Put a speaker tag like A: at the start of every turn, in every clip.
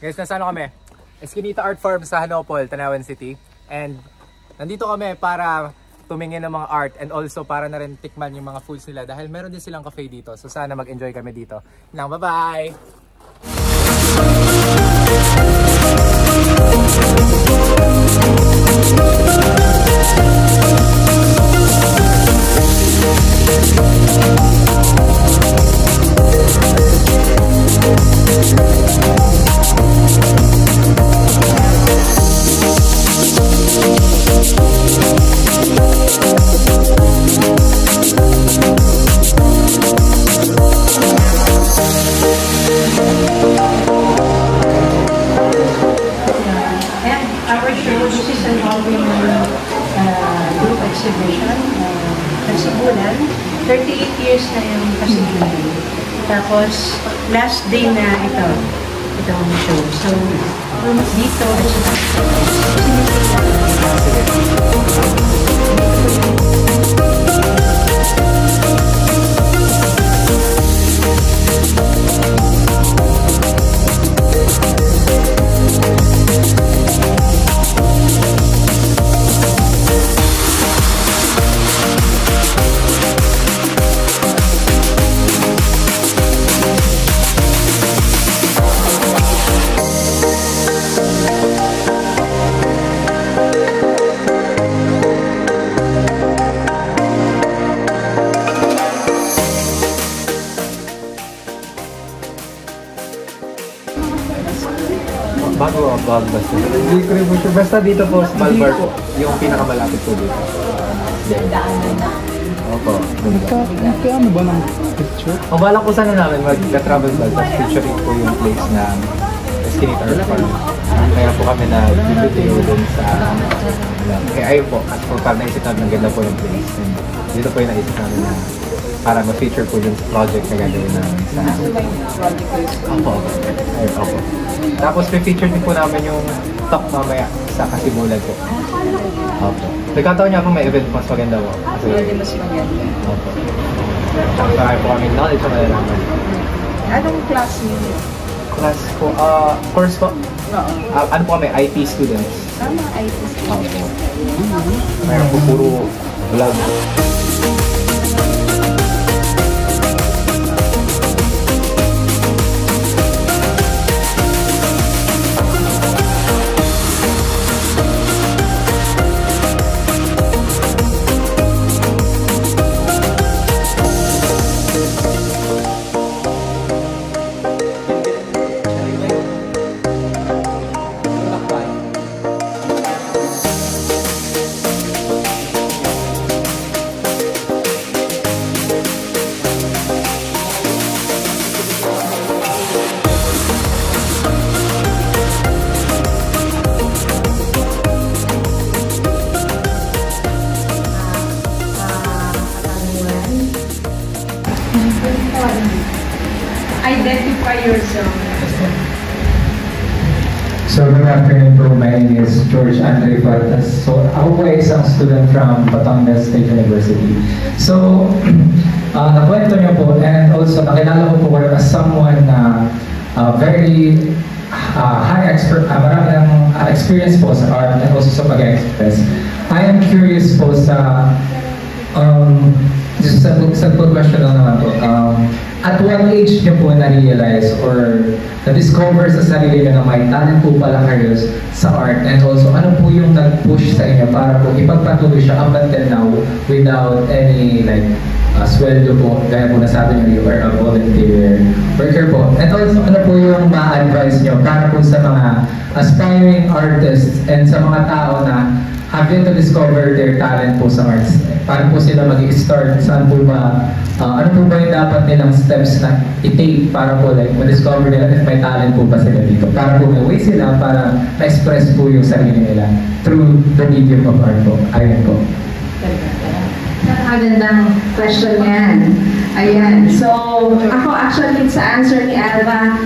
A: Guys, nasa kami? Eskinita Art Farm sa Hanopol, Tanawan City. And nandito kami para tumingin ng mga art and also para na rin tikman yung mga foods nila dahil meron din silang cafe dito. So sana mag-enjoy kami dito. Bye-bye!
B: Our show, this is an ongoing group exhibition. Kasibulan, 38 years na yung Kasibulan. Tapos, last day na itong show. So, dito,
A: Bago ang Blockbuster. Hindi ko rin po sure. Basta dito po sa Malbar po. Yung pinakamalapit po dito. Opo.
C: Ano ba ng picture?
A: Ang balak po sana namin mag-travel vlog tapos featuring po yung place ng Eskinita Art Farm. Kaya po kami na video dun sa kaya ayun po. At po parang naisip namin ang ganda po yung place. And dito po yung naisip namin na para ma-feature po dun sa project na gagawin namin sa Opo. Ayun, opo. Tapos pe-feature din po namin yung talk mamaya sa Kasibulan po. Opo. Nagkataon niya po may event mas maganda po.
B: pwede mas maganda.
A: Opo. Tapos marami po kami knowledge sa malalaman.
B: Anong class niyo?
A: Class po, course po.
B: Oo.
A: Ano po kami, IT students.
B: Tama, IT students.
A: Opo. Mayroon po puro vlog.
B: Identify yourself.
D: So, good afternoon po. My name is George Andre Fartas. So, ako po ay isang student from Batangas State University. So, nakwento niyo po and also nakilala ko po as someone na very marami ng experience po sa art and also sa pag-express. I am curious po sa just a simple question lang naman po. At what age niyo po na-realize or na-discover sa sarili niyo na may talent po pala kayo sa art and also ano po yung nag-push sa inyo para po ipagpatuloy siya up until now without any like sweldo po, gaya po nasabi niyo, you are a volunteer worker po. And also ano po yung ma-advise niyo para po sa mga aspiring artists and sa mga tao na have yet to discover their talent po sa arts. Paano po sila mag-i-start? Saan po ba? Ano po ba yung dapat nilang steps na i-take para po like ma-discover nila if may talent po ba sila dito? Para po may way sila para ma-express po yung sarili nila through the medium of art po. Ayun po.
E: Magandang question yan. Ayan. So, ako actually sa answer ni Alva,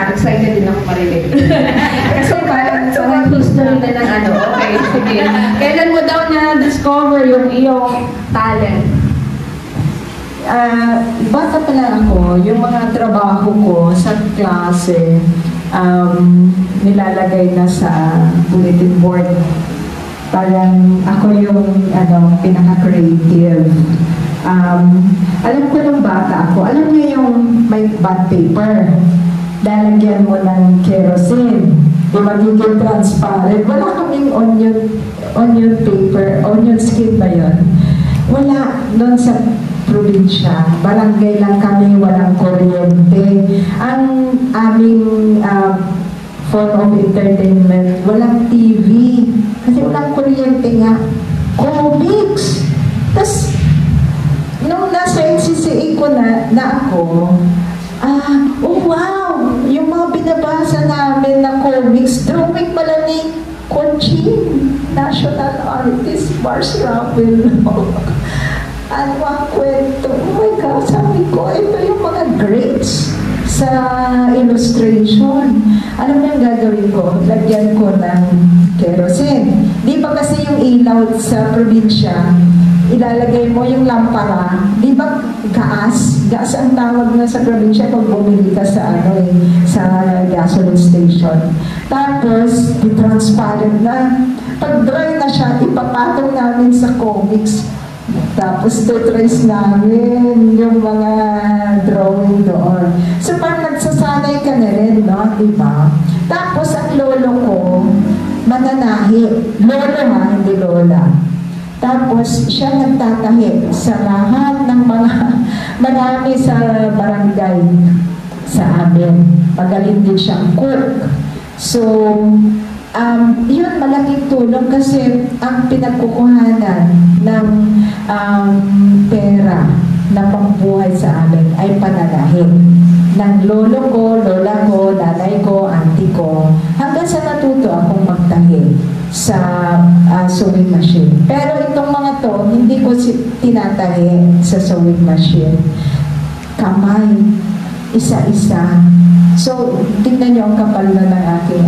E: excited din ako marinig. Kasi parang history na ng ano. Okay, sige. Kailan mo daw na-discover yung iyong talent?
F: Bata pa lang ako, yung mga trabaho ko sa klase,
E: nilalagay na sa bulletin board. Parang ako yung pinaka-creative. Alam ko nung bata ako, alam niyo yung may bond paper, lalagyan mo ng kerosene, magiging transparent. Wala kaming onion paper, onion skin ba yun? Wala, doon sa probinsya, barangay lang kami, walang kuryente. Ang aming form of entertainment, walang TV, kasi walang kuryente nga, comics. Tapos, nung nasa NCCA ko na ako, oh wow, yung mga binabasa namin na comics, drawing pala ni Conching, national artist, Mars Ravel. Ano ang kwento? Oh my God, sabi ko, ito yung mga greats sa illustration. Ano yung gagawin ko? Lagyan ko ng kerosene. Di ba kasi yung ilaw sa probinsya, ilalagay mo yung lampara, di ba gas? Gas ang tawag na sa probinsya pag bumili ka sa sa gasoline station. Tapos, transparent na. Pag dry na siya, ipapatong namin sa comics. Tapos, tutrace namin yung mga drawing doon. So, parang nagsasanay ka na rin, no? Diba? Tapos, ang lolo ko, mananahi. Lolo ha, hindi lola. Tapos, siya nagtatahi sa lahat ng mga marami sa barangay sa amin. Magaling din siyang cook. So, yun, malaking tulong kasi ang pinagkukuhanan ng pera na pambuhay sa amin ay pananahin ng lolo ko, lola ko, nanay ko, auntie ko, hanggang sa natuto akong magtahi sa sewing machine. Pero itong mga to, hindi ko tinatahi sa sewing machine. Kamay, isa-isa. So, tingnan nyo ang kapal na ng aking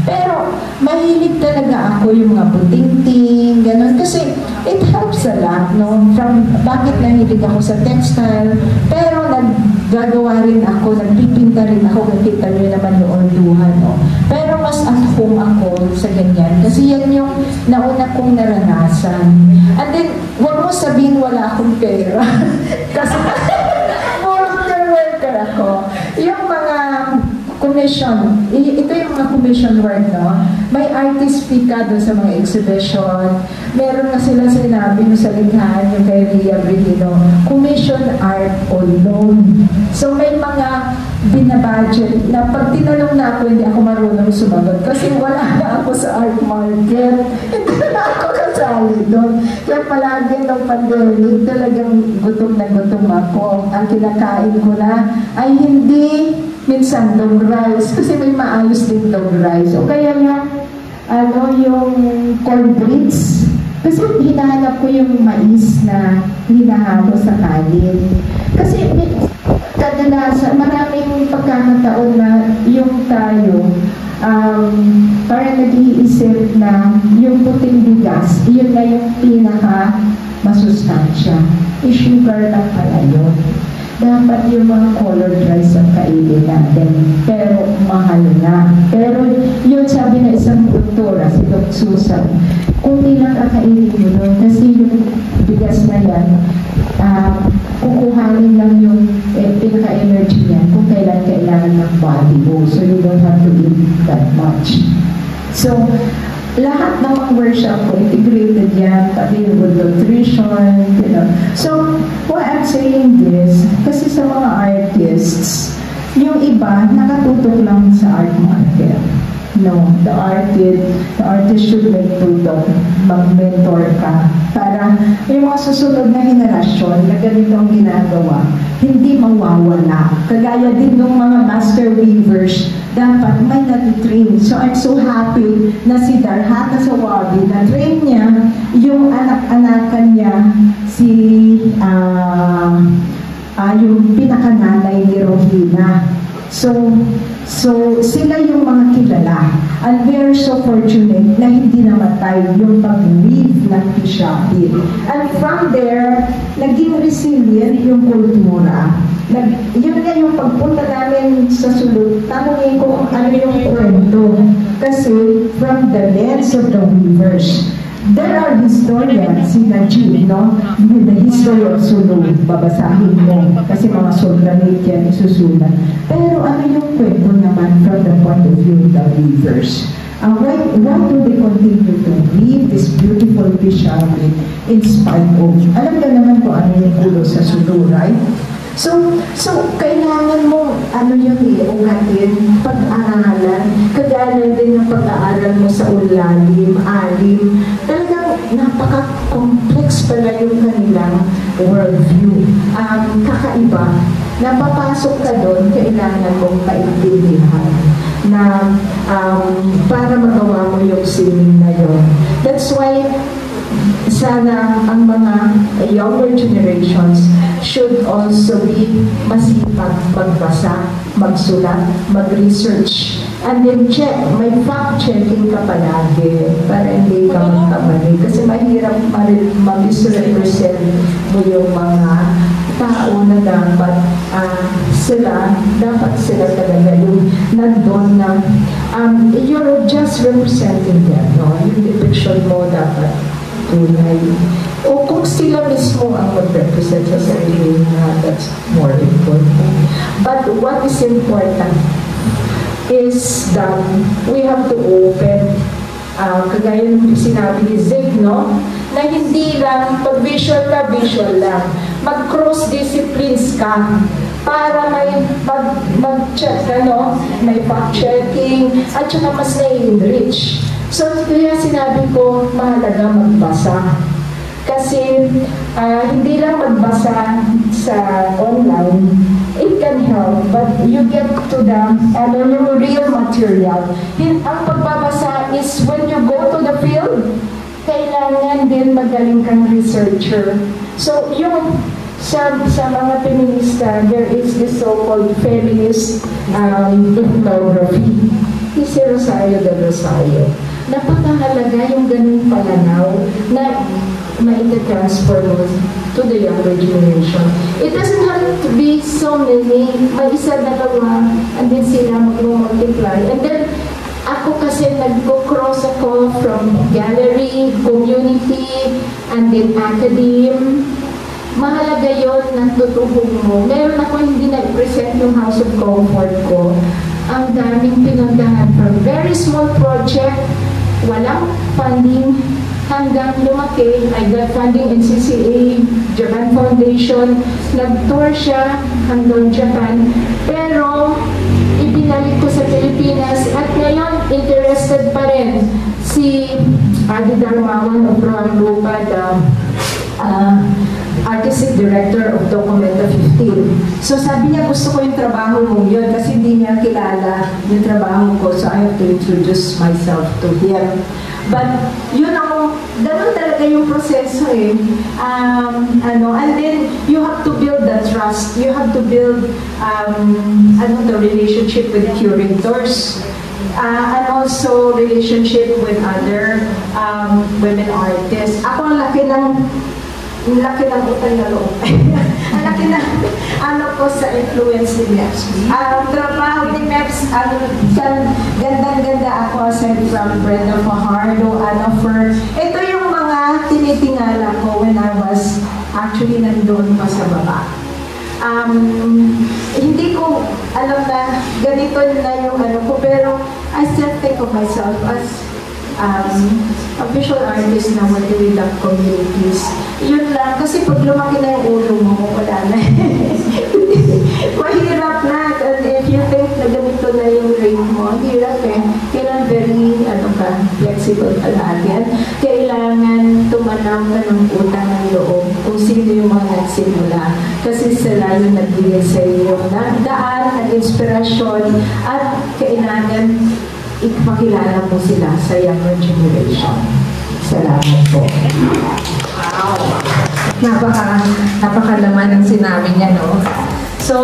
E: Pero, mahilig talaga ako yung mga buting-ting, gano'n. Kasi, it helps a lot, no? Bakit nahilig ako sa textile? Pero, naggagawa rin ako, nagpipinta rin ako, nakita nyo naman yung orduhan, no? Pero, mas at home ako sa ganyan. Kasi yan yung nauna kong naranasan. And then, huwag mo sabihin wala akong pera. Kasi, worker ako. Yung mga commission, ito yung mga commission work, no? May artist fee ka doon sa mga exhibition. Meron na sila sinabi no sa likhaan yung kay Ria Brigino, commission art on loan. So may mga binabudget na pag tinanong na ako, hindi ako marunong sumagot kasi wala na ako sa art market. Hindi na ako kasali doon. Kaya palagi ng pandemic, talagang gutom na gutom ako. Ang kinakain ko na ay hindi minsan dog rice, kasi may maayos din dog rice. O kaya yung corn grits. Kasi hinahanap ko yung mais na hinahalo sa kanin. Kasi kadalasan, maraming pagkakataon na yung tayo, parang nag-iisip na yung puting bigas, yun na yung pinaka masustansya. I-sugar lang pala yun. Dapat yung mga colored rice ang kainin natin, pero mahal na. Pero yun sabi na isang doktora, si Dr. Susan, kung nilang kakainin mo nun, kasi yung bigas na yan, kukuhanin lang yung pinaka-energy niyan kung kailan kailangan ng body mo. So you don't have to eat that much. So, lahat ng mga workshop ko, integrated yan, pati with nutrition, you know. So, why I'm saying this, kasi sa mga artists, yung iba, nakatutok lang sa art market. No, the artist should make tutong, mag-mentor ka, para yung mga susunod na henerasyon na ganito ang ginagawa, hindi mawawala. Kagaya din ng mga master weavers, dapat may natitrain. So I'm so happy na si Darhata Sawabi, na-train niya yung anak-anakan niya, yung pinakananay ni Rohina. So sila yung mga kilala. And we're so fortunate na hindi namatay yung pag-weave ng Tishapi. And from there, naging resilient yung kultura. Yun nga yung pagpunta namin sa sulod, tanongin ko ano yung kwento. Kasi from the lens of the weavers, there are historians, si Najib, no? With the history of Sulud, babasahin mo. Kasi mga soldanit yan isusulat. Pero ano yung kwento naman from the point of view of the weavers? Why do they continue to weave this beautiful fishery in spite of? Alam ka naman kung ano yung ulo sa Sulud, right? So kailangan mo, ugatin, pag-aaralan, kagaya din ng pag-aaral mo sa ulalim, alim. Talagang napaka-complex pala yung kanilang worldview. Kakaiba. Napapasok ka doon, kailangan mong paintindihan na para magawa mo yung sining na yun. That's why sana ang mga younger generations should also be masipag magbasa, magsulat, mag-research, and then check, may fact-checking ka palagi para hindi ka magkamali. Kasi mahirap ma-misrepresent mo yung mga tao na dapat sila talaga yung nandun na you're just representing them, no? Yung depiction mo dapat tunay. O kung sila mismo ang mag-represent sa sarili na, that's more important. But what is important is that we have to open, kagaya ng sinabi ni Zig, no? Na hindi lang, pag visual lang. Mag-cross disciplines ka para may mag-check, no? May fact-checking, at saka mas na-enrich. So, kaya sinabi ko, mahalaga magbasa. Kasi, hindi lang magbasa sa online, it can help, but you get to the yung real material. Ang pagbabasa is when you go to the field, kailangan din magaling kang researcher. So, yung sa mga feminista, there is this so-called feminist ethnography. Si Rosario de Rosario. Napakahalaga yung ganung pananaw na ma-transfer mo to the younger generation. It doesn't have to be so many, may isa, dalawa, and then sila mag-multiply. And then, ako kasi nag-cross ako from gallery, community, and then academe. Mahalaga yun ng tutuhong mo. Meron ako hindi nag-present yung House of Comfort ko. Ang daming pinuntahan from very small project, walang funding, hanggang lumaki. I got funding in CCA, Japan Foundation, nag-tour siya hanggang Japan. Pero, ibinalik ko sa Pilipinas at ngayon, interested pa rin si Adi Darmawan of Roang Lupa, the Artistic Director of Documenta 15. So sabi niya, gusto ko yung trabaho mo yun kasi hindi niya kilala yung trabaho ko, so I have to introduce myself to him. But yun ako, ganun talaga yung proseso eh. And then you have to build the trust. You have to build the relationship with curators. And also relationship with other women artists. Ako ang laki ng utang na loob. Ang laki ng ko sa influence ni Meps. Ang trabaho ni Meps, gandang-ganda ako aside from Brenda Fajardo, ito yung mga tinitingala ko when I was actually nandun pa sa baba. Hindi ko alam na ganito na yung ko, pero I still think of myself as a visual artist na working with the communities. Yun lang, kasi pag lumaki na yung ulo mo, wala na. Mahirap na. If you think na ganito na yung rate mo, hirap eh. Kailangan very, flexible palagi. Kailangan tumanaw ka ng utang ng loob kung sino yung mga nagsimula. Kasi sila yung nagbigay sa iyo ng daan, ng inspirasyon, at kailangan ipakilala mo sila sa younger generation. Salamat po. Wow! Napakalaman ng sinabi niya, no? So,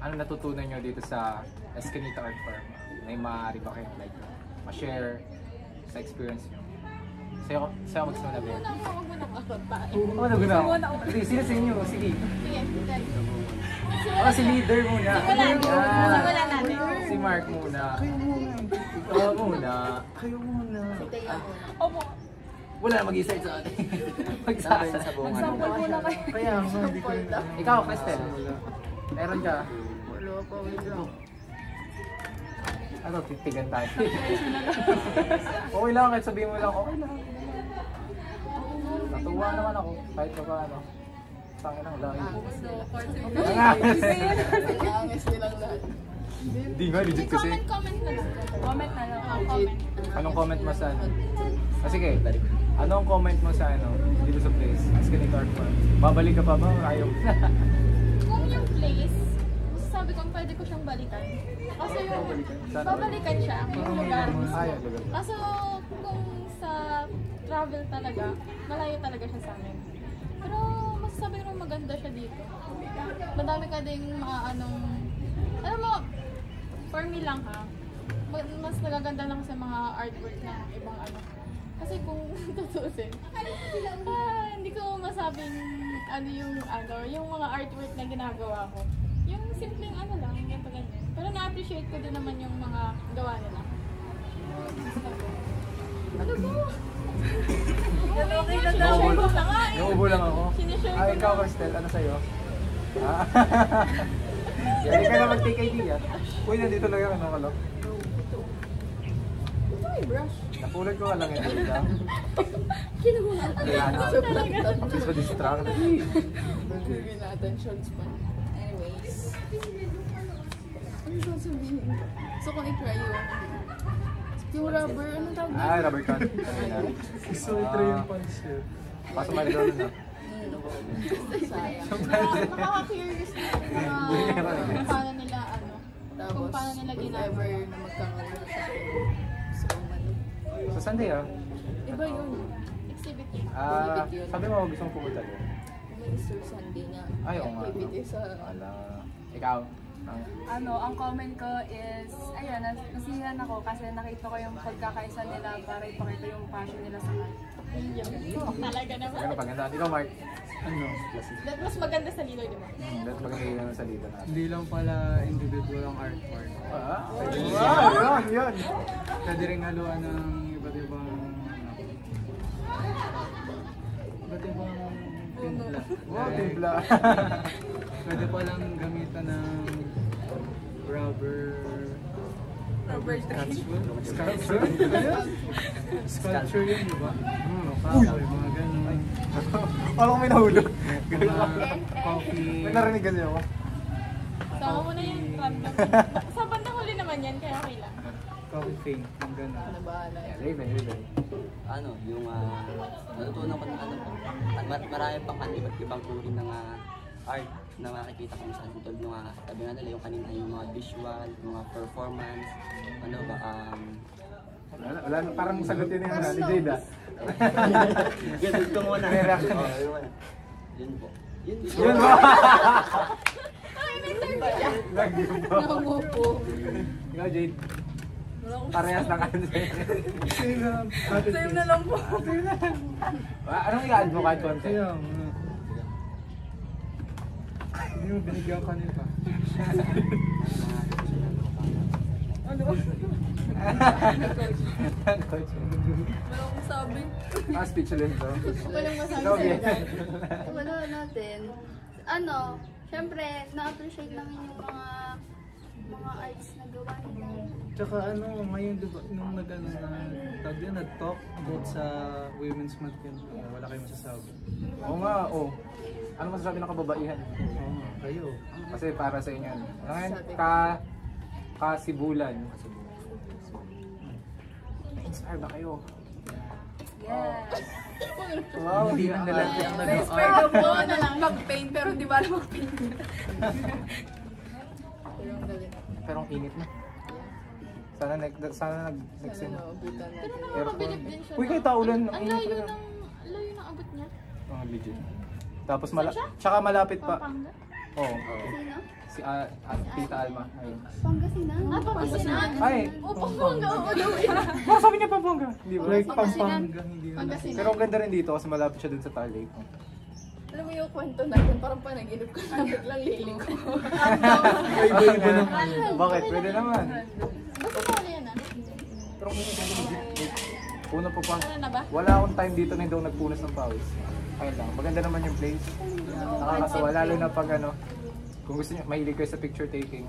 A: ano natutunan nyo dito sa Escanita Art Farm? May maaari ba kayo like ma-share sa experience nyo? Sa'yo magsimula ba yun?
F: Huwag mo na kapagpaan.
A: Oo, naguna ako. Sino sa inyo? Sige.
F: Sige,
A: Si leader muna.
F: simulan natin.
A: Si Mark muna. Ikaw muna.
C: Kayo muna.
F: Opo.
A: Wala na mag-decide sa atin. Mag-decide sa buong ano.
F: Muna kayo.
C: Kaya nga, hindi ko rin alam.
A: Ikaw, Cristel. Meron ka?
C: Wala pa, wait lang.
A: Ano, titigan tayo. Okay lang, kahit sabihin mo lang, okay lang. Natuwa naman ako, kahit pa paano. Tangin ang lahi.
F: Angas nilang lahat.
A: Hindi nga, legit kasi.
F: Comment na lang. Comment na lang. Comment.
A: Anong comment mo sa ano? Ah, sige, anong comment mo sa ano, dito sa place? Escanita Art Farm. Babalik ka pa ba o ayaw?
F: Kung yung place, sabi ko pwede ko siyang balikan. Kasi yung babalikan siya, yung lugar.
A: Ayaw, lugar.
F: Kaso kung sa travel talaga, malayo talaga siya sa amin. Pero masasabi ko maganda siya dito. Madami ka ding mga anong, alam mo, for me lang ha, mas nagaganda lang sa mga artwork na ibang ano. Kasi kung tutusin, hindi ko masabing ano yung mga artwork na ginagawa ko. Yung simpleng ano lang, ganito ganyan. Pero na-appreciate ko din naman yung mga gawa nila. Ano ba?
A: Nauubo lang ako.
F: Sinishare
A: Ah,
F: ko
A: ikaw,
F: lang.
A: Cristel, ano sa'yo? Ah. Hindi ka na mag-take idea. Uy, nandito lang yung ano ka, Lok.
F: Ito may brush.
A: Napulad ko ka lang yun. Dito.
F: Kinuha.
A: Kaya ano,
F: Talaga.
A: tapos ma-distract.
F: Bigyan na attention span. Anyways. Ano sasabihin? So kung i-try yung rubber, anong tawag doon?
A: Ah, rubber cut.
C: Gusto ko i-try yung pansip.
A: Pasok mo rin na.
F: Sayang. Nakaka-curious na kung paano nila ano, kung paano nila ginagawa. Na magkakaroon sa so,
A: So, Sunday ah.
F: iba yun. Exhibit yun.
A: Ah, sabi mo gusto mong pumunta doon.
F: Minister Sunday na
A: Ay, oo nga.
F: activity sa
A: Wala. Ikaw?
G: Ang comment ko is, ayun, nasihan ako kasi nakita ko yung pagkakaisa nila para ipakita yung passion nila sa art.
F: talaga naman.
A: Ano paganda? Ikaw, Mark?
C: Ano?
F: That mas maganda sa Liloy, di ba?
A: That's maganda yung salita natin.
C: Hindi lang pala individual ang art form.
A: Ah, wow, yun.
C: Pwede rin haluan ng iba't ibang timpla.
A: Wow, timpla.
C: Pwede palang gamitan ng rubber sculpture? Sculpture yun, di ba? Kahoy, mga ganun.
A: Wala ko may nahulog.
C: Coffee.
A: May narinig kasi ako.
F: Sama mo na yan, random. Sa bandang huli naman yan, kaya okay lang.
C: Coffee paint, mga ganun.
A: Yeah, Raven.
H: Ano, yung natutunan ko na ano po, marami pang iba't ibang uri ng art na makikita kung saan tulad ng sabi nga nila yung kanina yung mga visual, yung mga performance, ano ba,
A: Wala, parang sagot yun yung ni Jade ah.
H: ganun ko muna.
A: May reaction.
H: Oo, yun po. Yun
A: Yun ba?
F: Ay, may interview.
A: Lagi po.
F: Nangungupo.
A: Ikaw, Jade. Parehas ng answer.
C: Same na lang po.
A: Anong i-add mo kahit konti?
C: Kaya nga. Hindi mo binigyan ka nila.
A: Coach.
F: Wala akong sabi.
A: Speechless to.
F: Walang masabi
A: Ikaw,
F: sa
A: Bien.
I: Wala natin. Ano, syempre, na-appreciate namin yung mga arts na gawa nila.
C: Tsaka ano, ngayon diba, nung nag-talk about sa Women's Month yun, wala kayong masasabi.
A: Oo nga, oo. Ano masasabi ng kababaihan?
C: Oo nga, kayo.
A: Kasi para sa inyo. Ngayon, kasibulan. Na-inspire ba kayo?
G: Yes!
A: Wow, hindi na nila.
F: Na-inspire na po na lang mag-paint, pero di ba mag-paint?
A: Pero ang init na. Sana nag-sim.
F: Pero nakakabilib din siya.
A: Uy, kahit taulan.
F: Ang layo ng abot niya.
A: Legit. Tapos
F: Saan siya?
A: tsaka malapit pa.
F: Pampanga?
A: Oo.
I: Sino?
A: Si Tita Alma. Ayun.
I: Pangasinan.
F: Pangasinan?
A: Ay!
F: Pampanga, oo daw eh.
A: Bakit sabi niya Pampanga? Hindi ba?
C: Like
F: Pangasinan.
C: Pampanga, hindi na.
F: Pangasinan.
A: Pero ang ganda rin dito kasi malapit siya dun sa Taal Lake.
F: Alam mo yung kwento natin, parang panaginip ko na biglang liling ko.
A: Iba-iba naman. Bakit? Pwede naman.
F: Basta wala yan ah.
A: Pero puno po pa.
F: Ano na ba?
A: Wala akong time dito na hindi ako nagpunas ng pawis. Ayun lang. Maganda naman yung place. Nakakatawa. Lalo na pag ano, kung gusto niyo, mahilig kayo sa picture taking.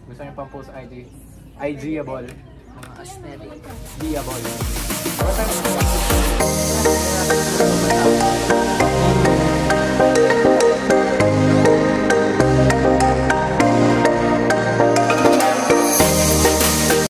A: Gusto niyo pang post IG. IG-able.
H: Mga aesthetic.
A: Diable.